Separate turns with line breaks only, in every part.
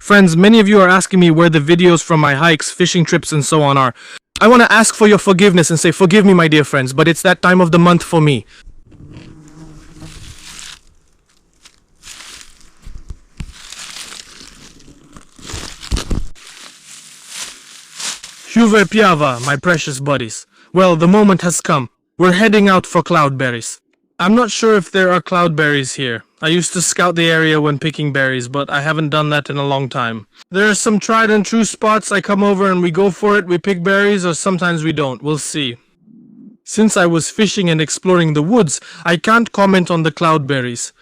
Friends, many of you are asking me where the videos from my hikes, fishing trips, and so on are. I want to ask for your forgiveness and say, forgive me, my dear friends, but it's that time of the month for me. Huve Piava, my precious buddies. Well, the moment has come. We're heading out for cloudberries. I'm not sure if there are cloudberries here. I used to scout the area when picking berries, but I haven't done that in a long time. There are some tried and true spots I come over and we go for it, we pick berries, or sometimes we don't. We'll see. Since I was fishing and exploring the woods, I can't comment on the cloudberries.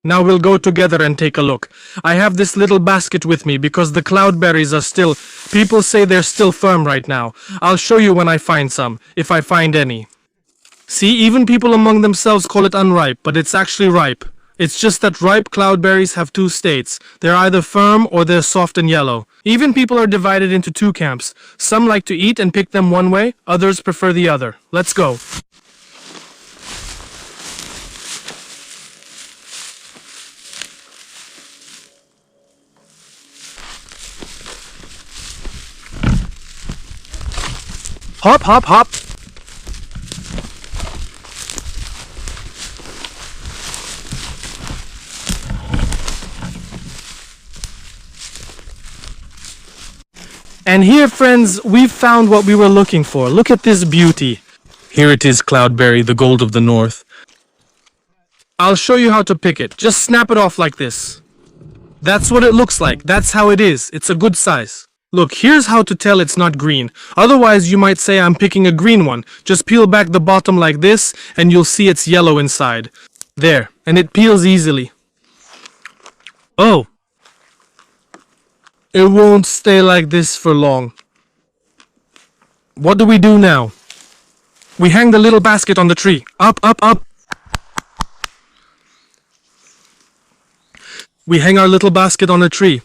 Now we'll go together and take a look. I have this little basket with me because the cloudberries are still... People say they're still firm right now. I'll show you when I find some, if I find any. See, even people among themselves call it unripe, but it's actually ripe. It's just that ripe cloudberries have two states. They're either firm or they're soft and yellow. Even people are divided into two camps. Some like to eat and pick them one way, others prefer the other. Let's go. Hop, hop, hop. And here, friends, we've found what we were looking for. Look at this beauty. Here it is, cloudberry, the gold of the north. I'll show you how to pick it. Just snap it off like this. That's what it looks like. That's how it is. It's a good size. Look, here's how to tell it's not green. Otherwise, you might say I'm picking a green one. Just peel back the bottom like this, and you'll see it's yellow inside. There, and it peels easily. Oh. It won't stay like this for long. What do we do now? We hang the little basket on the tree. Up, up, up. We hang our little basket on a tree.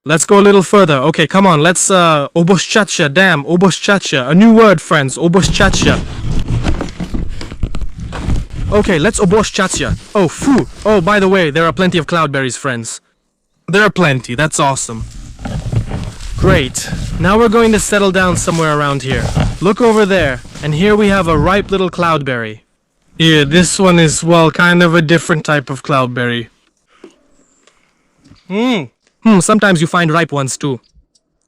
Let's go a little further. Okay, come on. Let's, oboszczacia. Damn, oboszczacia. A new word, friends. Oboszczacia. Okay, let's oboszczacia. Oh, phew. Oh, by the way, there are plenty of cloudberries, friends. There are plenty. That's awesome. Great. Now we're going to settle down somewhere around here. Look over there. And here we have a ripe little cloudberry. Yeah, this one is, well, kind of a different type of cloudberry. Sometimes you find ripe ones too.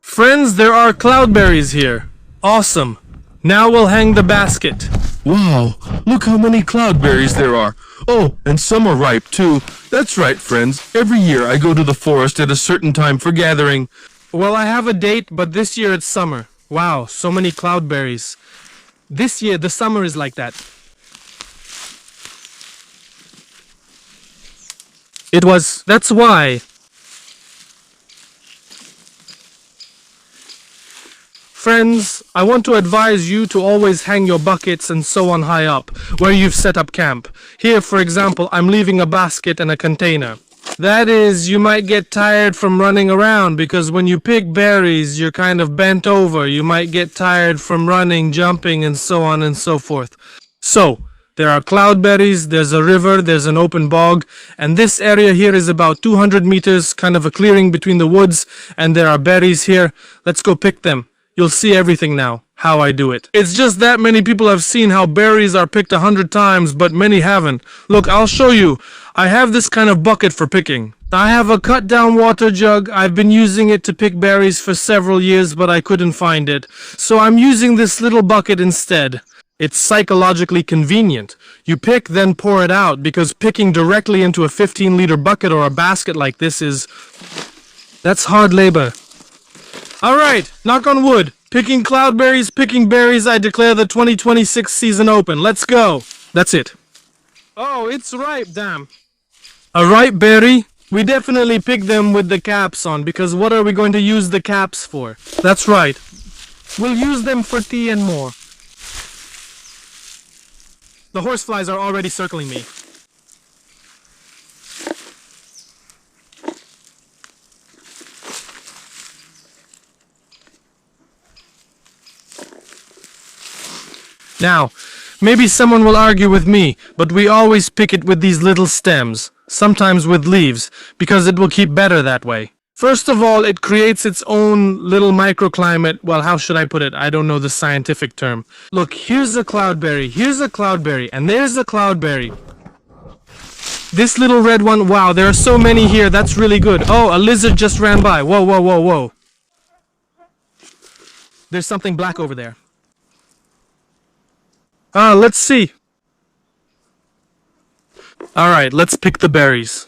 Friends, there are cloudberries here. Awesome. Now we'll hang the basket.
Wow, look how many cloudberries there are. Oh, and some are ripe too. That's right, friends. Every year I go to the forest at a certain time for gathering.
Well, I have a date, but this year it's summer. Wow, so many cloudberries. This year the summer is like that. That's why. Friends, I want to advise you to always hang your buckets and so on high up, where you've set up camp. Here, for example, I'm leaving a basket and a container. That is, you might get tired from running around because when you pick berries, you're kind of bent over. You might get tired from running, jumping, and so on and so forth. So, there are cloudberries, there's a river, there's an open bog, and this area here is about 200 meters, kind of a clearing between the woods, and there are berries here. Let's go pick them. You'll see everything now, how I do it. It's just that many people have seen how berries are picked 100 times, but many haven't. Look, I'll show you. I have this kind of bucket for picking. I have a cut-down water jug. I've been using it to pick berries for several years, but I couldn't find it. So I'm using this little bucket instead. It's psychologically convenient. You pick, then pour it out, because picking directly into a 15-liter bucket or a basket like this that's hard labor. Alright, knock on wood. Picking cloudberries, picking berries, I declare the 2026 season open. Let's go. That's it. Oh, it's ripe, damn. A ripe berry? We definitely pick them with the caps on, because what are we going to use the caps for? That's right. We'll use them for tea and more. The horseflies are already circling me. Now, maybe someone will argue with me, but we always pick it with these little stems. sometimes with leaves, because it will keep better that way. First of all, it creates its own little microclimate. Well, how should I put it? I don't know the scientific term. Look, here's a cloudberry, and there's a cloudberry. This little red one, wow, there are so many here, that's really good. Oh, a lizard just ran by. Whoa, whoa, whoa, whoa. There's something black over there. Let's see. Alright, let's pick the berries.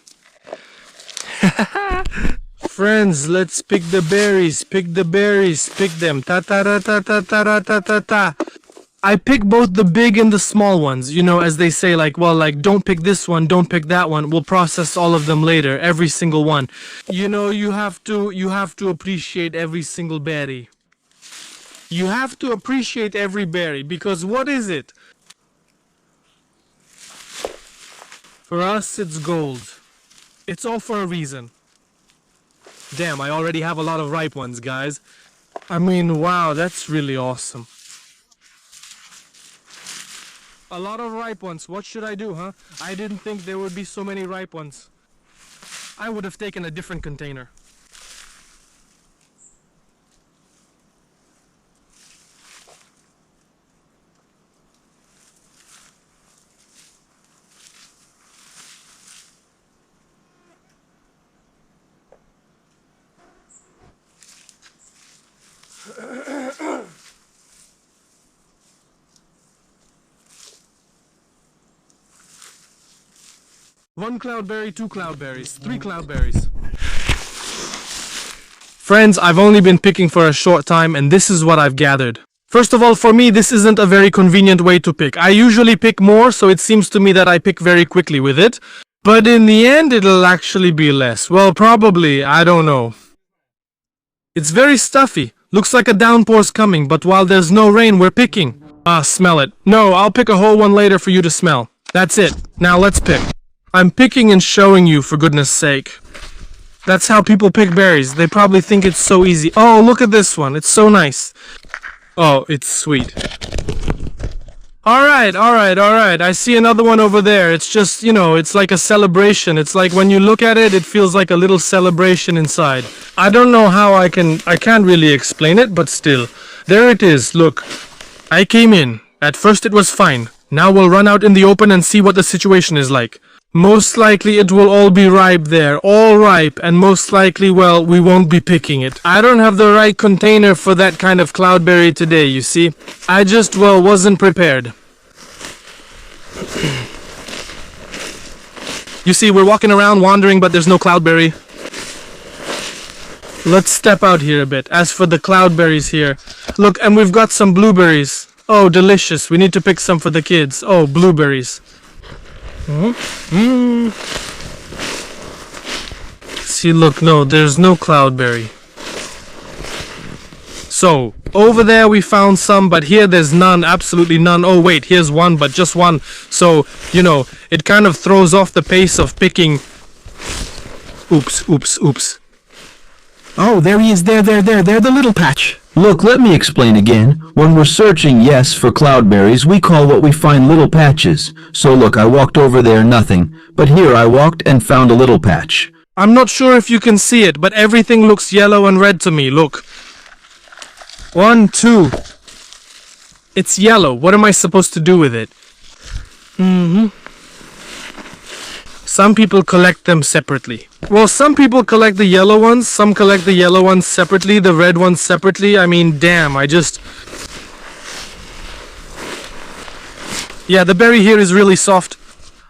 Friends, let's pick the berries, pick them. Ta ta ta ta ta ta ta ta ta. I pick both the big and the small ones, you know, as they say, like, well, like, don't pick this one, don't pick that one. We'll process all of them later, every single one. You know, you have to appreciate every single berry. You have to appreciate every berry, because what is it? For us, it's gold. It's all for a reason. Damn, I already have a lot of ripe ones, guys. I mean, wow, that's really awesome. A lot of ripe ones. What should I do, huh? I didn't think there would be so many ripe ones. I would have taken a different container. One cloudberry, two cloudberries, three cloudberries. Friends, I've only been picking for a short time, and this is what I've gathered. First of all, for me, this isn't a very convenient way to pick. I usually pick more, so it seems to me that I pick very quickly with it. But in the end, it'll actually be less. Well, probably, I don't know. It's very stuffy. Looks like a downpour's coming, but while there's no rain, we're picking. Smell it. No, I'll pick a whole one later for you to smell. That's it. Now let's pick. I'm picking and showing you, for goodness sake. That's how people pick berries. They probably think it's so easy. Oh, look at this one. It's so nice. Oh, it's sweet. Alright. I see another one over there. It's just, you know, it's like a celebration. It's like when you look at it, it feels like a little celebration inside. I don't know how I can't really explain it, but still. There it is. Look. I came in. At first it was fine. Now we'll run out in the open and see what the situation is like. Most likely it will all be ripe there, all ripe, and most likely, well, we won't be picking it. I don't have the right container for that kind of cloudberry today, you see. I just, well, wasn't prepared. You see, we're walking around wandering, but there's no cloudberry. Let's step out here a bit. As for the cloudberries here, look, and we've got some blueberries. Oh, delicious. We need to pick some for the kids. Oh, blueberries. See, look, no, there's no cloudberry. So, over there we found some, but here there's none, absolutely none. Oh wait, here's one, but just one. So, you know, it kind of throws off the pace of picking. Oops.
Oh, there he is, there, the little patch. Look, let me explain again. When we're searching, yes, for cloudberries, we call what we find little patches. So look, I walked over there, nothing. But here I walked and found a little patch.
I'm not sure if you can see it, but everything looks yellow and red to me, look. 1, 2. It's yellow. What am I supposed to do with it? Some people collect them separately. Well, some people collect the yellow ones, some collect the yellow ones separately, the red ones separately. I mean, damn, Yeah, the berry here is really soft.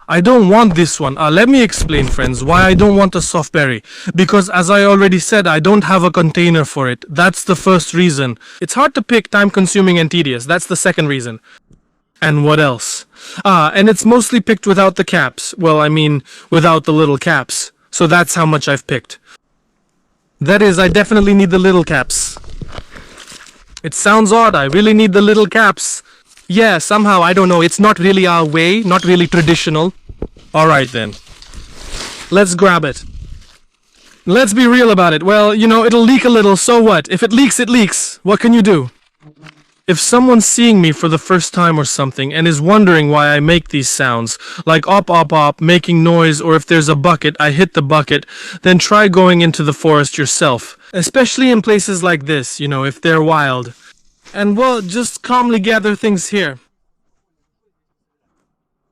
I don't want this one. Let me explain, friends, why I don't want a soft berry. Because, as I already said, I don't have a container for it. That's the first reason. It's hard to pick, time-consuming and tedious. That's the second reason. And what else? And it's mostly picked without the caps. Well, I mean, without the little caps. So that's how much I've picked. That is, I definitely need the little caps. It sounds odd, I really need the little caps. Yeah, somehow, I don't know, it's not really our way, not really traditional. Alright then. Let's grab it. Let's be real about it. Well, you know, it'll leak a little, so what? If it leaks, it leaks. What can you do? If someone's seeing me for the first time or something and is wondering why I make these sounds, like op op op, making noise, or if there's a bucket, I hit the bucket, then try going into the forest yourself. Especially in places like this, if they're wild. And well, just calmly gather things here.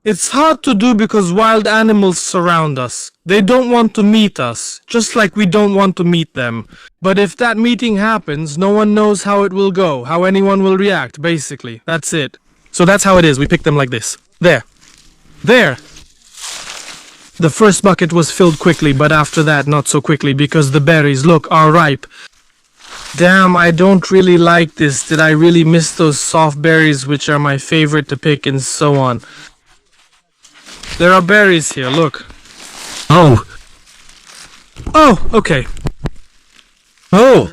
It's hard to do because wild animals surround us. They don't want to meet us, just like we don't want to meet them. But if that meeting happens, no one knows how it will go, how anyone will react, basically. That's it. So that's how it is. We pick them like this. There. There. The first bucket was filled quickly, but after that not so quickly because the berries, look, are ripe. Damn, I don't really like this. Did I really miss those soft berries which are my favorite to pick and so on? There are berries here, look.
Oh,
Okay.
oh,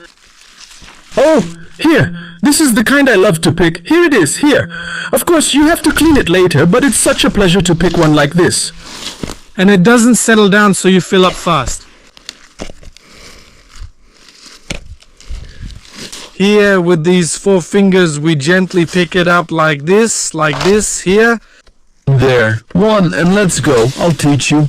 here. This is the kind I love to pick. Here it is, here. Of course, you have to clean it later, but it's such a pleasure to pick one like this.
And it doesn't settle down so you fill up fast. Here, with these 4 fingers, we gently pick it up like this, here.
There, one, and let's go. I'll teach you.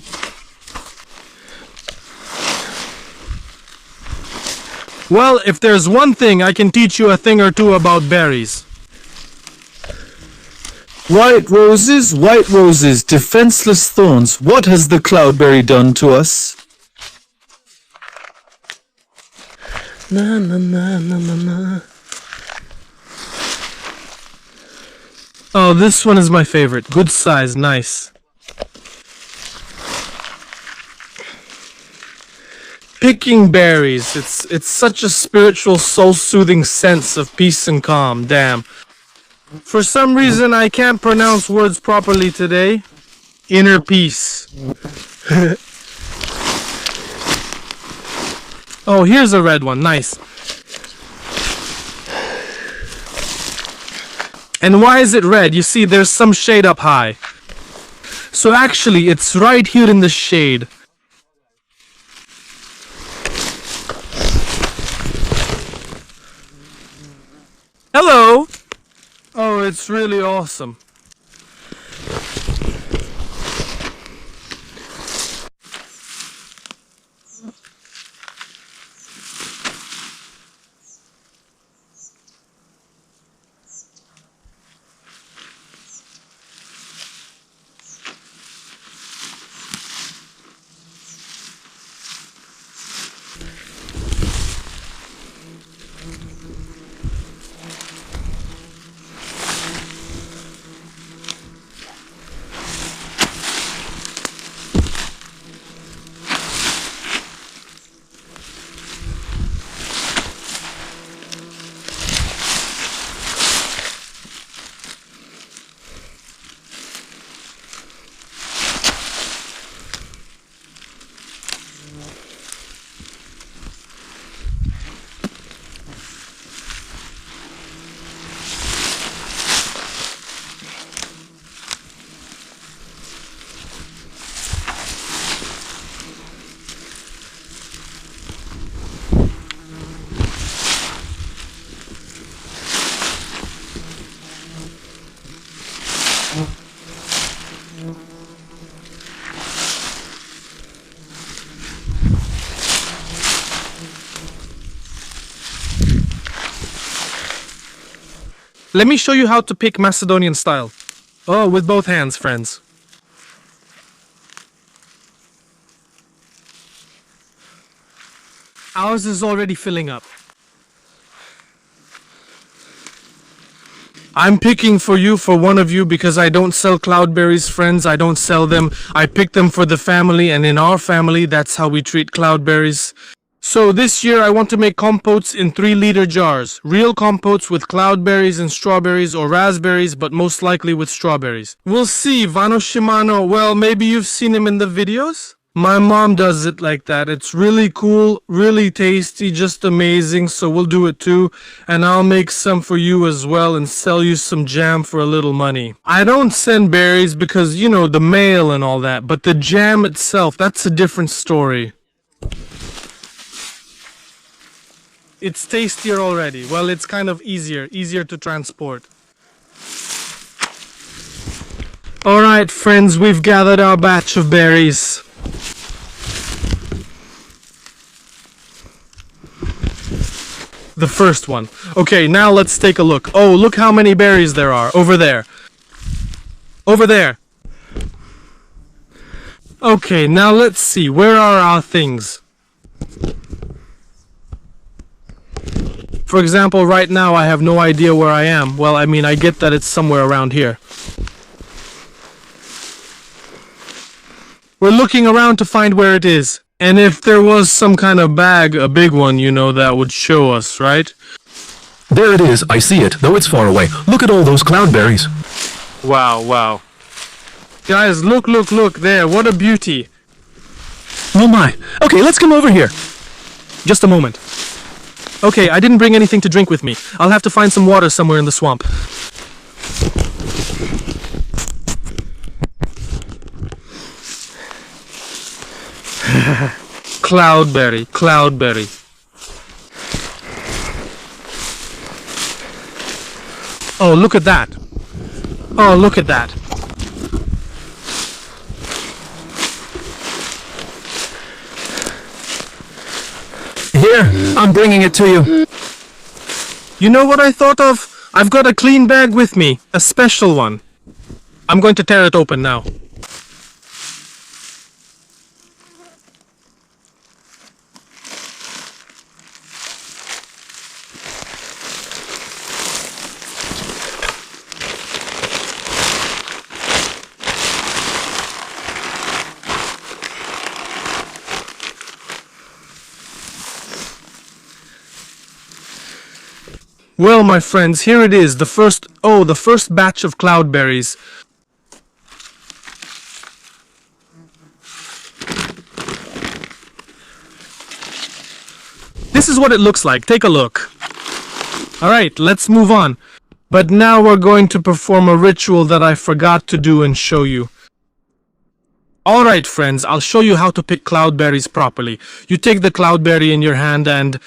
Well, if there's one thing, I can teach you a thing or two about berries.
White roses, defenseless thorns. What has the cloudberry done to us?
Na na na na na na. Oh, this one is my favorite. Good size, nice. Picking berries. It's such a spiritual, soul-soothing sense of peace and calm. Damn. For some reason, I can't pronounce words properly today. Inner peace. Oh, here's a red one. Nice. And why is it red? You see, there's some shade up high. So actually, it's right here in the shade. Hello! Oh, it's really awesome. Let me show you how to pick Macedonian style. Oh, with both hands, friends. Ours is already filling up. I'm picking for one of you, because I don't sell cloudberries, friends. I don't sell them. I pick them for the family, and in our family, that's how we treat cloudberries. So this year I want to make compotes in 3-liter jars. Real compotes with cloudberries and strawberries, or raspberries, but most likely with strawberries. We'll see. Vano Shimano, well, maybe you've seen him in the videos? My mom does it like that. It's really cool, really tasty, just amazing. So we'll do it too. And I'll make some for you as well and sell you some jam for a little money. I don't send berries because, you know, the mail and all that. But the jam itself, that's a different story. It's tastier already. Well, it's kind of easier to transport. Alright friends, we've gathered our batch of berries. The first one. Okay, now let's take a look. Oh, look how many berries there are. Over there. Over there. Okay, now let's see. Where are our things? For example, right now I have no idea where I am. Well, I mean, I get that it's somewhere around here. We're looking around to find where it is. And if there was some kind of bag, a big one, you know, that would show us, right?
There it is. I see it, though it's far away. Look at all those cloudberries.
Wow, wow. Guys, look there. What a beauty.
Oh my. Okay, let's come over here.
Just a moment. Okay, I didn't bring anything to drink with me. I'll have to find some water somewhere in the swamp. Cloudberry. Oh, look at that. Oh, look at that.
Here, I'm bringing it to you.
You know what I thought of? I've got a clean bag with me. A special one. I'm going to tear it open now. Well, my friends, here it is, the first batch of cloudberries. This is what it looks like. Take a look. Alright, let's move on. But now we're going to perform a ritual that I forgot to do and show you. Alright, friends, I'll show you how to pick cloudberries properly. You take the cloudberry in your hand and...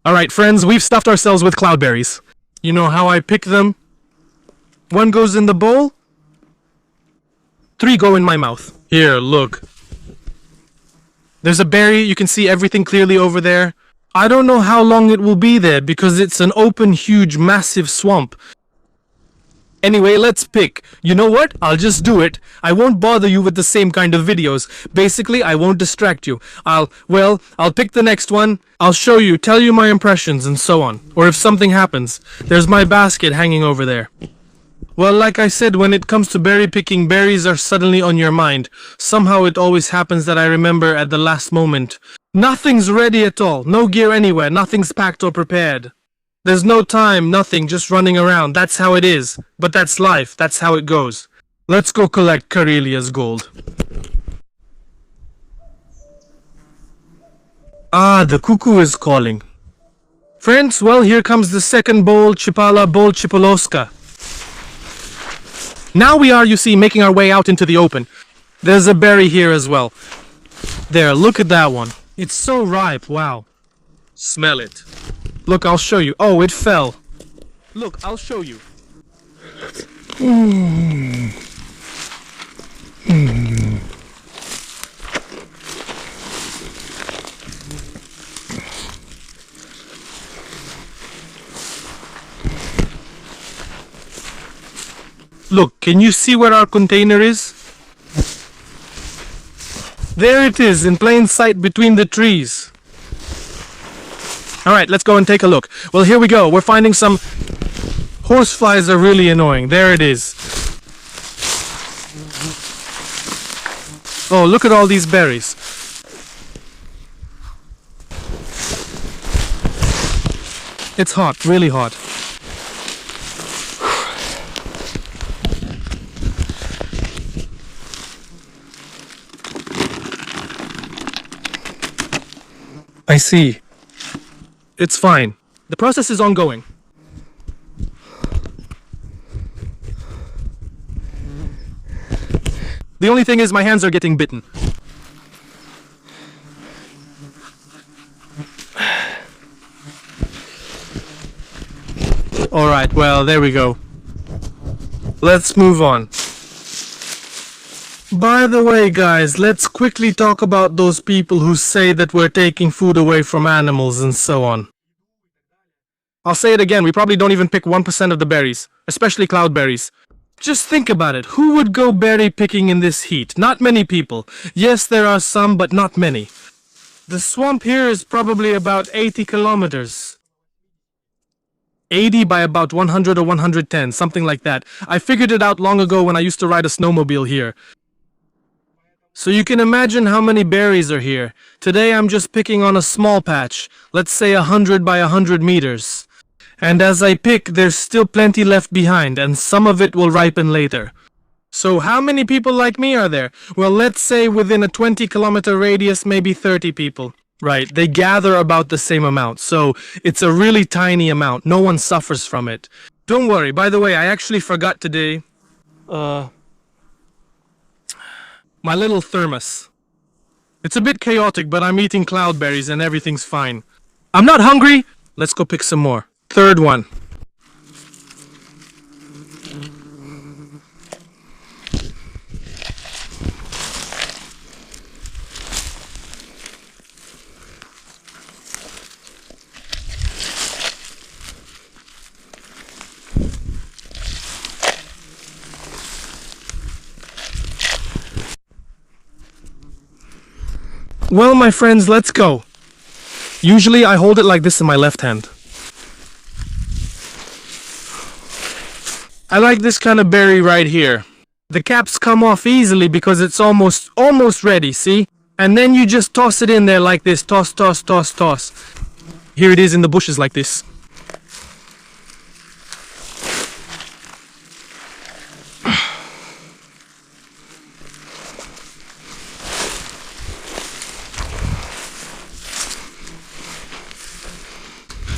Alright, friends, we've stuffed ourselves with cloudberries. You know how I pick them? One goes in the bowl, 3 go in my mouth. Here, look. There's a berry, you can see everything clearly over there. I don't know how long it will be there because it's an open, huge, massive swamp. Anyway, let's pick. You know what? I'll just do it. I won't bother you with the same kind of videos. Basically, I won't distract you. I'll pick the next one. I'll show you, tell you my impressions, and so on. Or if something happens. There's my basket hanging over there. Well, like I said, when it comes to berry picking, berries are suddenly on your mind. Somehow it always happens that I remember at the last moment. Nothing's ready at all. No gear anywhere. Nothing's packed or prepared. There's no time, nothing, just running around. That's how it is. But that's life. That's how it goes. Let's go collect Karelia's gold. Ah, the cuckoo is calling. Friends, well, here comes the second bowl, Chipala bowl Chipoloska. Now we are, you see, making our way out into the open. There's a berry here as well. There, look at that one. It's so ripe, wow. Smell it. Look, I'll show you. Oh, it fell. Look, I'll show you. Look, can you see where our container is? There it is, in plain sight between the trees. Alright, let's go and take a look. Well, here we go. We're finding some... Horseflies are really annoying. There it is. Oh, look at all these berries. It's hot, really hot. I see. It's fine. The process is ongoing. The only thing is my hands are getting bitten. Alright, well, there we go. Let's move on. By the way, guys, let's quickly talk about those people who say that we're taking food away from animals and so on. I'll say it again, we probably don't even pick 1% of the berries, especially cloudberries. Just think about it, who would go berry picking in this heat? Not many people. Yes, there are some, but not many. The swamp here is probably about 80 kilometers. 80 by about 100 or 110, something like that. I figured it out long ago when I used to ride a snowmobile here. So you can imagine how many berries are here. Today I'm just picking on a small patch, let's say 100 by 100 meters. And as I pick, there's still plenty left behind, and some of it will ripen later. So how many people like me are there? Well, let's say within a 20-kilometer radius, maybe 30 people. Right, they gather about the same amount, so it's a really tiny amount. No one suffers from it. Don't worry, by the way, I actually forgot today, my little thermos. It's a bit chaotic, but I'm eating cloudberries and everything's fine. I'm not hungry! Let's go pick some more. Third one. Well, my friends, let's go. Usually I hold it like this in my left hand. I like this kind of berry right here. The caps come off easily because it's almost ready, see? And then you just toss it in there like this. Toss, toss, toss, toss. Here it is in the bushes like this.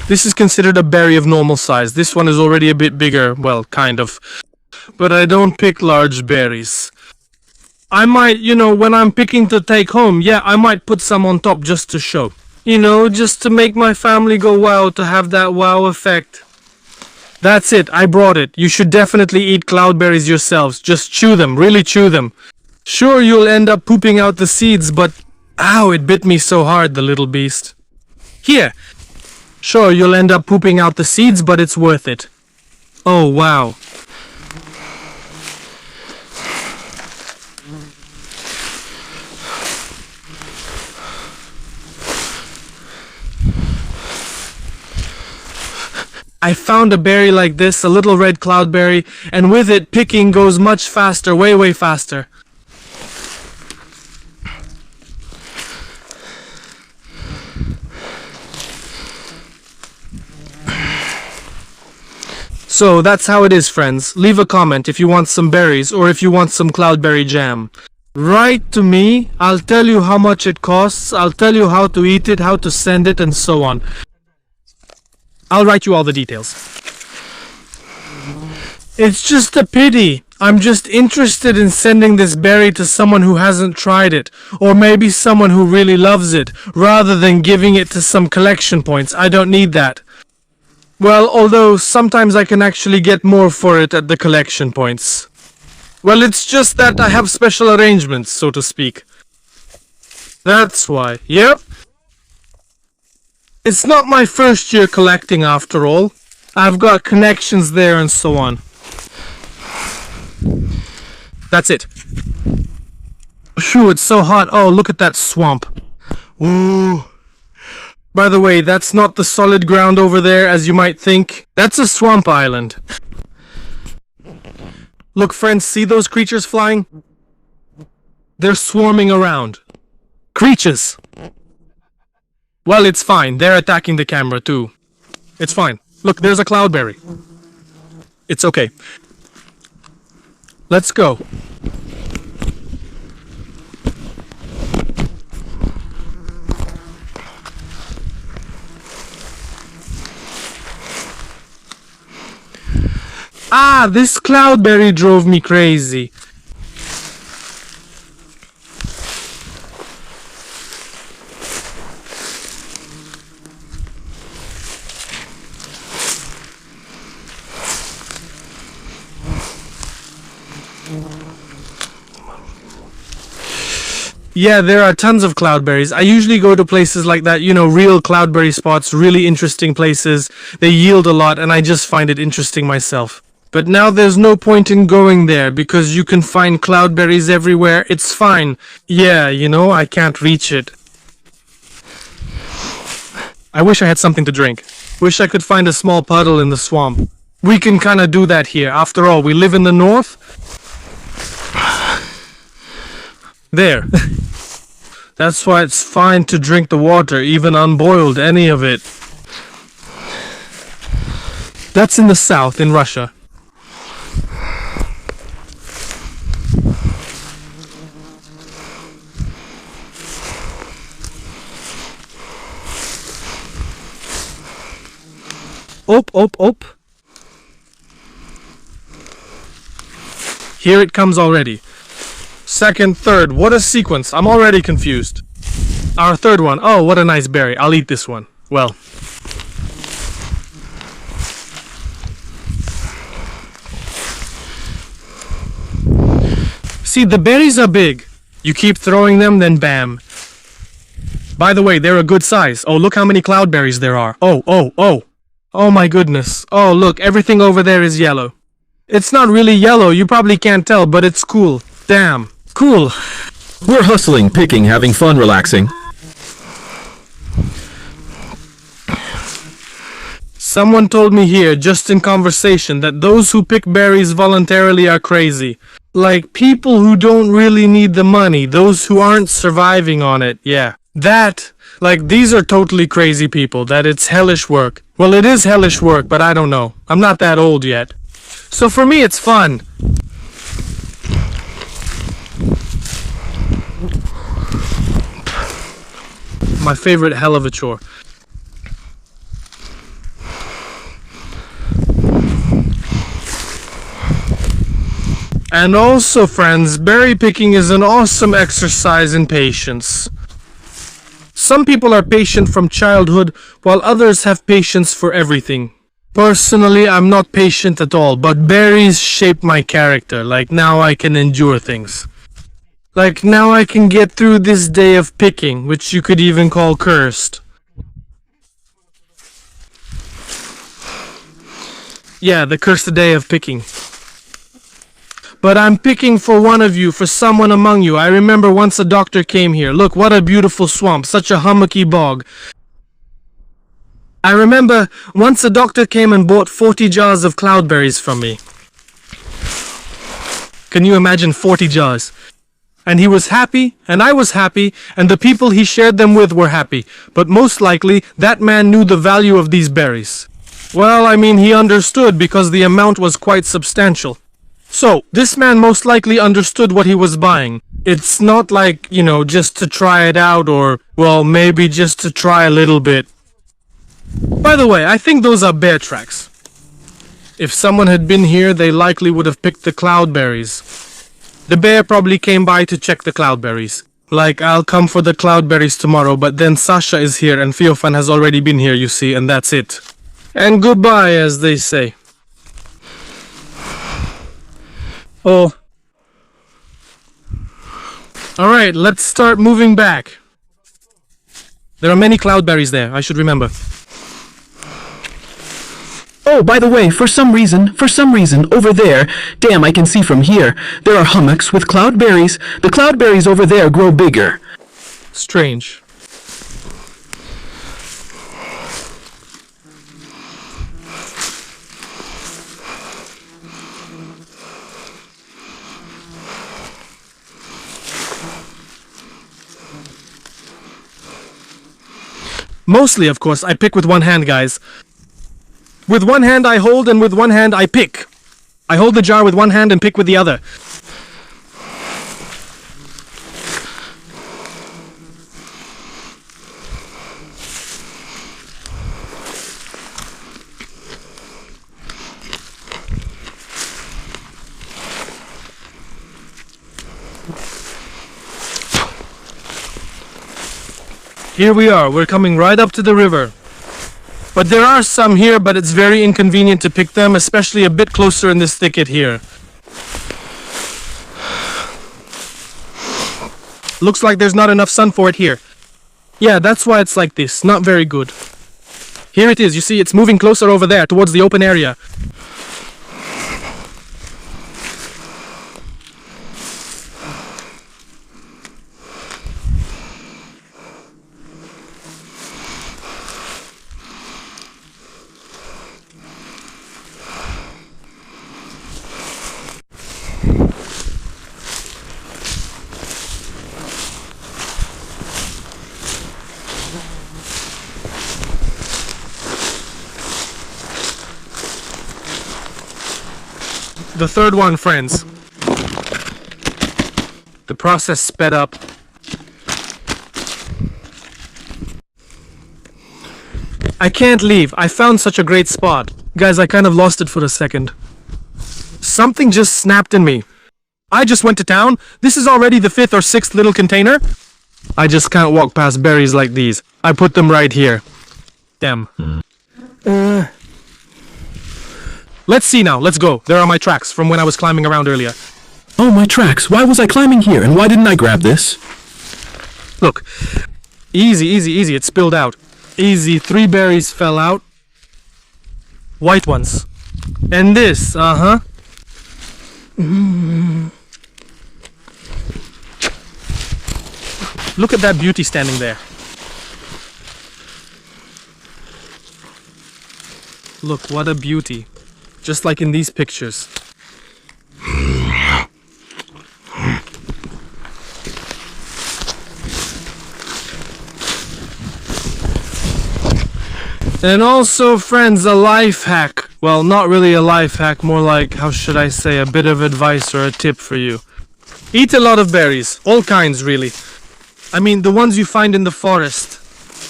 This is considered a berry of normal size. This one is already a bit bigger, well, kind of. But I don't pick large berries. I might, when I'm picking to take home, yeah, I might put some on top just to show. Just to make my family go wow, to have that wow effect. That's it, I brought it. You should definitely eat cloudberries yourselves. Just chew them, really chew them. Sure, you'll end up pooping out the seeds, but... Ow, it bit me so hard, the little beast. Here. Sure, you'll end up pooping out the seeds, but it's worth it. Oh, wow. I found a berry like this, a little red cloudberry, and with it, picking goes much faster, way, way faster. So that's how it is, friends. Leave a comment if you want some berries or if you want some cloudberry jam. Write to me, I'll tell you how much it costs, I'll tell you how to eat it, how to send it, and so on. I'll write you all the details. It's just a pity. I'm just interested in sending this berry to someone who hasn't tried it, or maybe someone who really loves it, rather than giving it to some collection points. I don't need that. Well, although sometimes I can actually get more for it at the collection points. Well, it's just that I have special arrangements, so to speak. That's why. Yep. It's not my first year collecting after all. I've got connections there and so on. That's it. Shoo, it's so hot. Oh, look at that swamp. Ooh. By the way, that's not the solid ground over there as you might think. That's a swamp island. Look, friends, see those creatures flying? They're swarming around. Creatures! Well, it's fine. They're attacking the camera, too. It's fine. Look, there's a cloudberry. It's okay. Let's go. Ah, this cloudberry drove me crazy. Yeah, there are tons of cloudberries. I usually go to places like that, you know, real cloudberry spots, really interesting places. They yield a lot and I just find it interesting myself. But now there's no point in going there because you can find cloudberries everywhere. It's fine. Yeah, you know, I can't reach it. I wish I had something to drink. Wish I could find a small puddle in the swamp. We can kinda do that here. After all, we live in the north. There. That's why it's fine to drink the water, even unboiled, any of it. That's in the south, in Russia. Op. Here it comes already. Second, third, what a sequence. I'm already confused. Our third one. Oh, what a nice berry. I'll eat this one. Well. See, the berries are big. You keep throwing them, then bam. By the way, they're a good size. Oh, look how many cloudberries there are. Oh. Oh my goodness. Oh, look, everything over there is yellow. It's not really yellow, you probably can't tell, but it's cool. Damn. Cool.
We're hustling, picking, having fun, relaxing.
Someone told me here, just in conversation, that those who pick berries voluntarily are crazy. Like people who don't really need the money, those who aren't surviving on it, yeah. That, like these are totally crazy people, that it's hellish work. Well, it is hellish work, but I don't know. I'm not that old yet. So for me, it's fun. My favorite hell of a chore. And also, friends, berry picking is an awesome exercise in patience. Some people are patient from childhood, while others have patience for everything. Personally, I'm not patient at all, but berries shape my character. Like, now I can endure things. Like, now I can get through this day of picking, which you could even call cursed. Yeah, the cursed day of picking. But I'm picking for one of you, for someone among you. I remember once a doctor came here. Look, what a beautiful swamp, such a hummocky bog. I remember once a doctor came and bought 40 jars of cloudberries from me. Can you imagine 40 jars? And he was happy, and I was happy, and the people he shared them with were happy. But most likely, that man knew the value of these berries. Well, I mean, he understood because the amount was quite substantial. So, this man most likely understood what he was buying. It's not like, you know, just to try it out or, well, maybe just to try a little bit. By the way, I think those are bear tracks. If someone had been here, they likely would have picked the cloudberries. The bear probably came by to check the cloudberries. Like, I'll come for the cloudberries tomorrow, but then Sasha is here and Theophan has already been here, you see, and that's it. And goodbye, as they say. Oh. Alright, let's start moving back. There are many cloudberries there, I should remember.
Oh, by the way, for some reason, over there, damn, I can see from here, there are hummocks with cloudberries. The cloudberries over there grow bigger.
Strange. Mostly, of course, I pick with one hand, guys. With one hand I hold, and with one hand I pick. I hold the jar with one hand and pick with the other. Here we are, we're coming right up to the river. But there are some here, but it's very inconvenient to pick them, especially a bit closer in this thicket here. Looks like there's not enough sun for it here. Yeah, that's why it's like this, not very good. Here it is, you see, it's moving closer over there, towards the open area. The third one, friends. The process sped up. I can't leave. I found such a great spot. Guys, I kind of lost it for a second. Something just snapped in me. I just went to town. This is already the 5th or 6th little container. I just can't walk past berries like these. I put them right here. Damn. Let's see now, let's go. There are my tracks from when I was climbing around earlier.
Oh, my tracks. Why was I climbing here, and why didn't I grab this?
Look. Easy, easy, easy. It spilled out. Easy. 3 berries fell out. White ones. And this, Look at that beauty standing there. Look, what a beauty. Just like in these pictures. And also, friends, a life hack. Well, not really a life hack, more like, how should I say, a bit of advice or a tip for you. Eat a lot of berries. All kinds, really. I mean, the ones you find in the forest.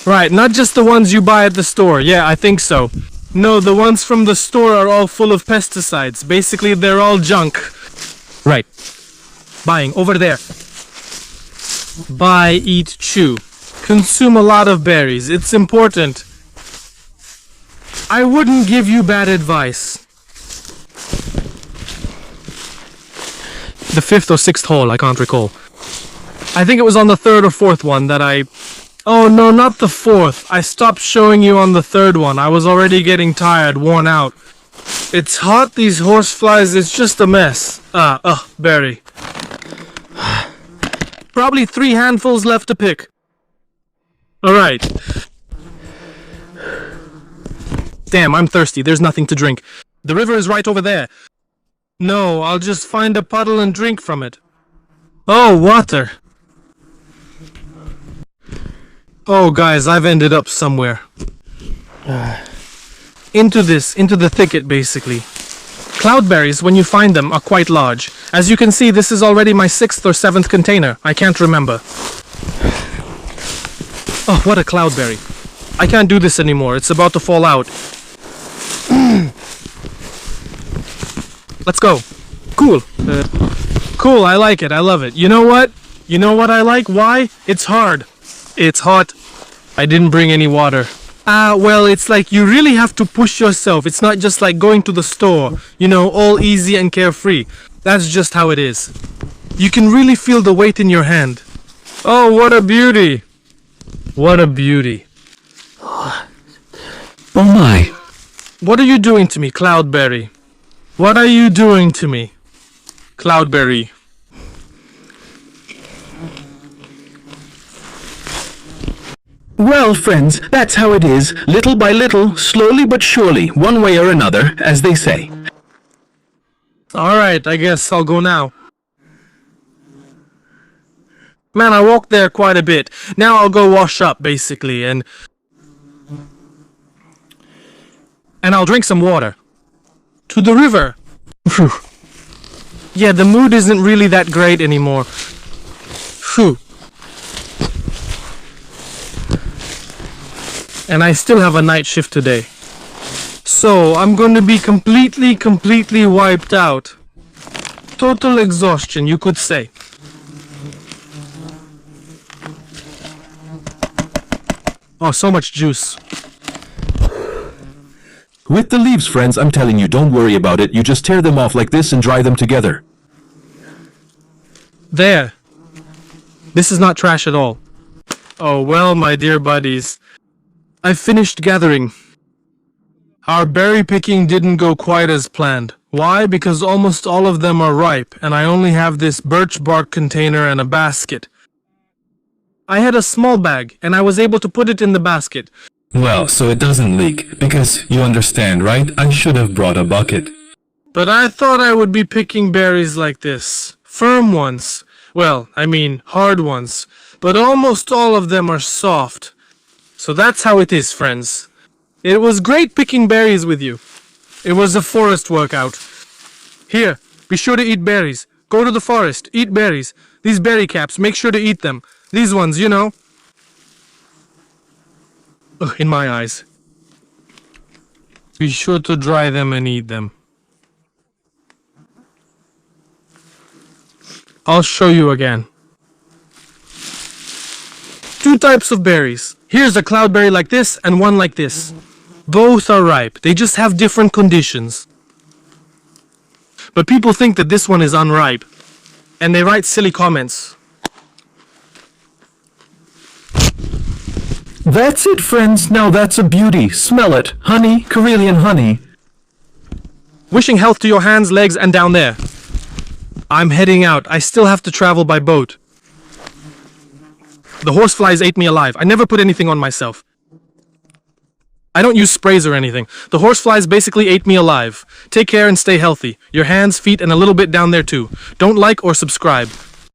Right, not just the ones you buy at the store. Yeah, I think so. No, the ones from the store are all full of pesticides. Basically, they're all junk. Right. Buying, over there. Buy, eat, chew. Consume a lot of berries. It's important. I wouldn't give you bad advice. The 5th or 6th hole, I can't recall. I think it was on the 3rd or 4th one that I... Oh no, not the 4th. I stopped showing you on the 3rd one. I was already getting tired, worn out. It's hot, these horseflies, it's just a mess. Berry. Probably 3 handfuls left to pick. Alright. Damn, I'm thirsty. There's nothing to drink. The river is right over there. No, I'll just find a puddle and drink from it. Oh, water. Oh, guys, I've ended up somewhere. Into the thicket, basically. Cloudberries, when you find them, are quite large. As you can see, this is already my 6th or 7th container. I can't remember. Oh, what a cloudberry. I can't do this anymore. It's about to fall out. Let's go. Cool. Cool, I like it. I love it. You know what? You know what I like? Why? It's hard. It's hot. I didn't bring any water. Well, it's like you really have to push yourself. It's not just like going to the store, you know, all easy and carefree. That's just how it is. You can really feel the weight in your hand. Oh, what a beauty. What a beauty.
Oh my.
What are you doing to me, Cloudberry? What are you doing to me, Cloudberry?
Well, friends, that's how it is, little by little, slowly but surely, one way or another, as they say.
Alright, I guess I'll go now. Man, I walked there quite a bit. Now I'll go wash up, basically, and and I'll drink some water. To the river. Phew. Yeah, the mood isn't really that great anymore. Phew. And I still have a night shift today. So, I'm going to be completely wiped out. Total exhaustion, you could say. Oh, so much juice.
With the leaves, friends, I'm telling you, don't worry about it. You just tear them off like this and dry them together.
There. This is not trash at all. Oh, well, my dear buddies. I finished gathering. Our berry picking didn't go quite as planned. Why? Because almost all of them are ripe, and I only have this birch bark container and a basket. I had a small bag, and I was able to put it in the basket.
Well, so it doesn't leak, because you understand, right? I should have brought a bucket.
But I thought I would be picking berries like this. Firm ones. Well, I mean, hard ones. But almost all of them are soft. So that's how it is, friends. It was great picking berries with you. It was a forest workout. Here, be sure to eat berries. Go to the forest, eat berries. These berry caps, make sure to eat them. These ones, you know. Ugh, in my eyes. Be sure to dry them and eat them. I'll show you again. 2 types of berries. Here's a cloudberry like this and one like this. Both are ripe. They just have different conditions. But people think that this one is unripe. And they write silly comments.
That's it, friends. Now that's a beauty. Smell it. Honey, Karelian honey.
Wishing health to your hands, legs, and down there. I'm heading out. I still have to travel by boat. The horseflies ate me alive. I never put anything on myself. I don't use sprays or anything. The horseflies basically ate me alive. Take care and stay healthy. Your hands, feet, and a little bit down there too. Don't like or subscribe.